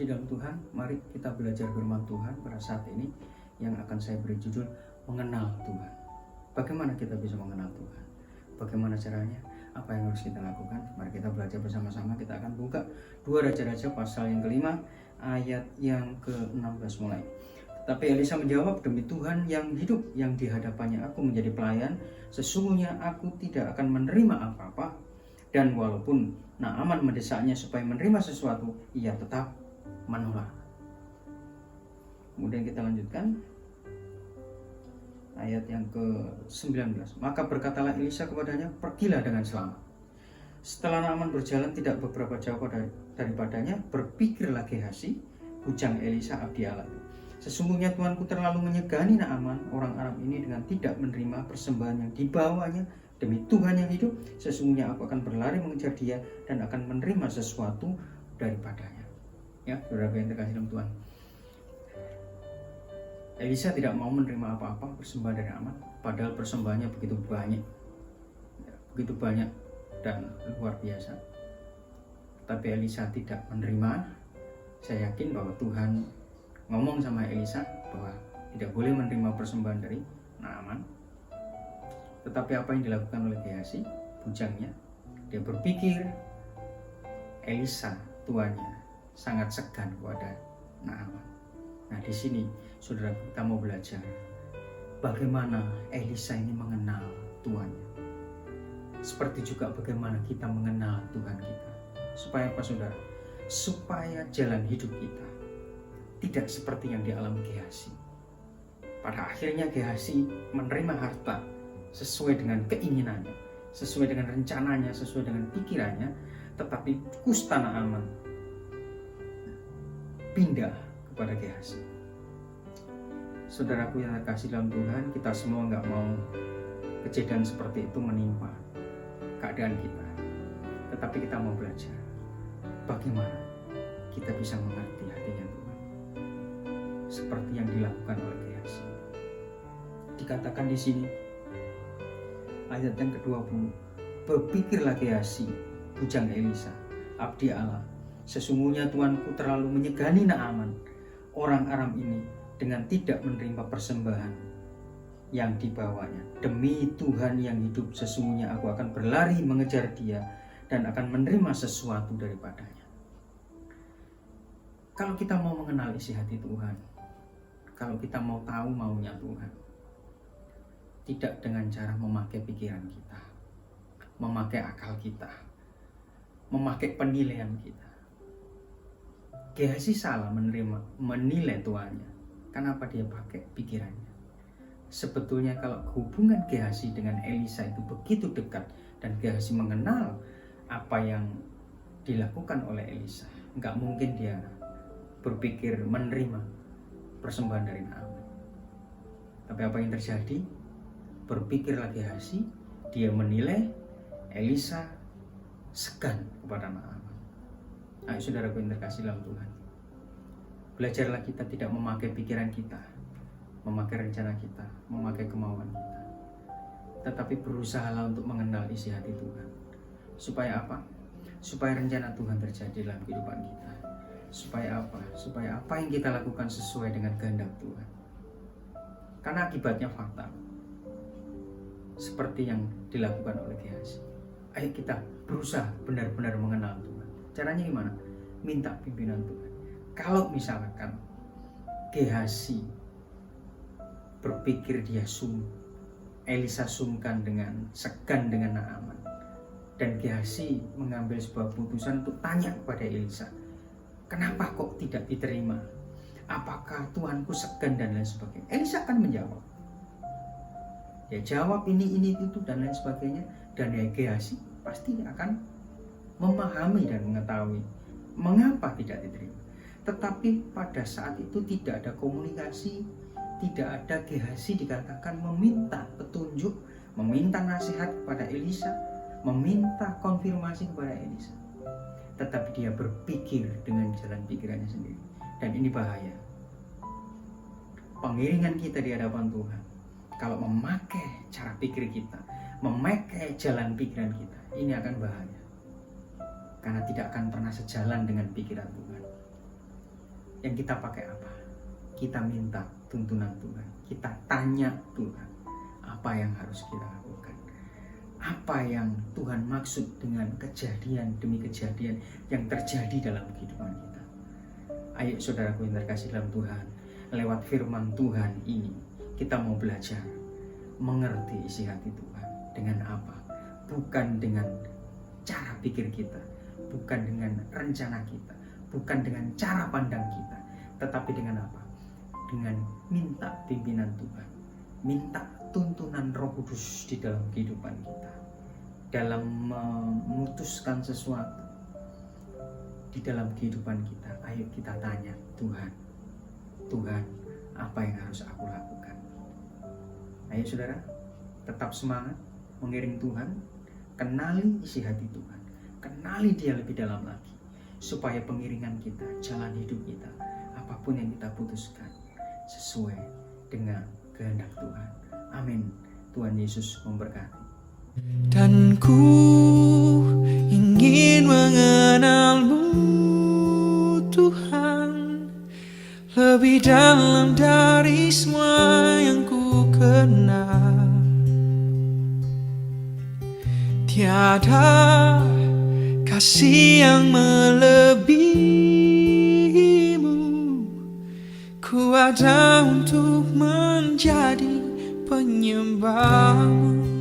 terkasih dalam Tuhan, mari kita belajar firman Tuhan pada saat ini yang akan saya beri judul mengenal Tuhan. Bagaimana kita bisa mengenal Tuhan? Bagaimana caranya? Apa yang harus kita lakukan? Mari kita belajar bersama-sama. Kita akan buka 2 Raja-Raja pasal yang kelima ayat yang ke-16 mulai. Tetapi Elisa menjawab, demi Tuhan yang hidup yang di hadapannya aku menjadi pelayan, sesungguhnya aku tidak akan menerima apa-apa. Dan walaupun Naaman mendesaknya supaya menerima sesuatu, ia tetap menolak. Kemudian kita lanjutkan ayat yang ke-19. Maka berkatalah Elisa kepadanya, pergilah dengan selamat. Setelah Naaman berjalan tidak beberapa jauh daripadanya, berpikirlah Gehazi, bujang Elisa abdi Allah, sesungguhnya Tuanku terlalu menyegani Naaman orang Aram ini dengan tidak menerima persembahan yang dibawanya. Demi Tuhan yang hidup, sesungguhnya aku akan berlari mengejar dia dan akan menerima sesuatu daripadanya. Ya, saudara yang terkasih dalam Tuhan, Elisa tidak mau menerima apa-apa persembahan dari Naaman, padahal persembahannya begitu banyak dan luar biasa. Tapi Elisa tidak menerima. Saya yakin bahwa Tuhan ngomong sama Elisa bahwa tidak boleh menerima persembahan dari Naaman. Tetapi apa yang dilakukan oleh Gehazi, bujangnya, dia berpikir Elisa tuannya sangat segan kepada Naaman. Nah, di sini saudara kita mau belajar bagaimana Elisa ini mengenal tuannya. Seperti juga bagaimana kita mengenal Tuhan kita. Supaya apa saudara? Supaya jalan hidup kita tidak seperti yang dialami Gehazi. Pada akhirnya Gehazi menerima harta sesuai dengan keinginannya, sesuai dengan rencananya, sesuai dengan pikirannya, tetapi kusta Naaman pindah kepada Gehazi. Saudaraku yang terkasih dalam Tuhan, kita semua nggak mau kejadian seperti itu menimpa keadaan kita, tetapi kita mau belajar bagaimana kita bisa mengerti hatinya Tuhan, seperti yang dilakukan oleh Gehazi. Dikatakan di sini ayat yang ke-20, berpikirlah Gehazi, bujang Elisa, abdi Allah, sesungguhnya Tuanku terlalu menyegani Naaman orang Aram ini dengan tidak menerima persembahan yang dibawanya. Demi Tuhan yang hidup, sesungguhnya aku akan berlari mengejar dia dan akan menerima sesuatu daripadanya. Kalau kita mau mengenal isi hati Tuhan, kalau kita mau tahu maunya Tuhan, tidak dengan cara memakai pikiran kita, memakai akal kita, memakai penilaian kita. Gehazi salah menilai tuannya. Kenapa dia pakai pikirannya? Sebetulnya kalau hubungan Gehazi dengan Elisa itu begitu dekat dan Gehazi mengenal apa yang dilakukan oleh Elisa, nggak mungkin dia berpikir menerima persembahan dari Naaman. Tapi apa yang terjadi? Berpikirlah Gehazi, dia menilai Elisa segan kepada Naaman. Ayo saudaraku yang terkasih dalam Tuhan, belajarlah kita tidak memakai pikiran kita, memakai rencana kita, memakai kemauan kita, tetapi berusahalah untuk mengenal isi hati Tuhan. Supaya apa? Supaya rencana Tuhan terjadi dalam kehidupan kita. Supaya apa? Supaya apa yang kita lakukan sesuai dengan kehendak Tuhan. Karena akibatnya fatal, seperti yang dilakukan oleh Gehazi. Ayo kita berusaha benar-benar mengenal Tuhan. Caranya gimana? Minta pimpinan Tuhan. Kalau misalkan Gehazi berpikir Elisa sungkan dengan segan dengan Naaman, dan Gehazi mengambil sebuah keputusan untuk tanya kepada Elisa, kenapa kok tidak diterima? Apakah Tuanku segan dan lain sebagainya? Elisa akan menjawab. Ya jawab ini itu dan lain sebagainya, dan ya Gehazi pasti akan memahami dan mengetahui mengapa tidak diterima. Tetapi pada saat itu tidak ada komunikasi, tidak ada Gehazi dikatakan meminta petunjuk, meminta nasihat kepada Elisa, meminta konfirmasi kepada Elisa. Tetapi dia berpikir dengan jalan pikirannya sendiri. Dan ini bahaya. Pengiringan kita di hadapan Tuhan, kalau memakai cara pikir kita, memakai jalan pikiran kita, ini akan bahaya. Karena tidak akan pernah sejalan dengan pikiran Tuhan. yang kita pakai apa? Kita minta tuntunan Tuhan, kita tanya Tuhan apa yang harus kita lakukan, apa yang Tuhan maksud dengan kejadian demi kejadian yang terjadi dalam kehidupan kita. Ayo saudaraku yang terkasih dalam Tuhan, lewat firman Tuhan ini kita mau belajar mengerti isi hati Tuhan. Dengan apa? Bukan dengan cara pikir kita, bukan dengan rencana kita, bukan dengan cara pandang kita, tetapi dengan apa? Dengan minta pimpinan Tuhan, minta tuntunan Roh Kudus di dalam kehidupan kita, dalam memutuskan sesuatu di dalam kehidupan kita. Ayo kita tanya Tuhan, Tuhan, apa yang harus aku lakukan? Ayo saudara, tetap semangat mengiring Tuhan, kenali isi hati Tuhan, kenali Dia lebih dalam lagi, supaya pengiringan kita, jalan hidup kita, apapun yang kita putuskan sesuai dengan kehendak Tuhan. Amin. Tuhan Yesus memberkati. Dan ku ingin mengenalmu Tuhan, lebih dalam dari semua yang ku kenal. Tiada kasih yang melebihimu. Ku ada untuk menjadi penyembahmu.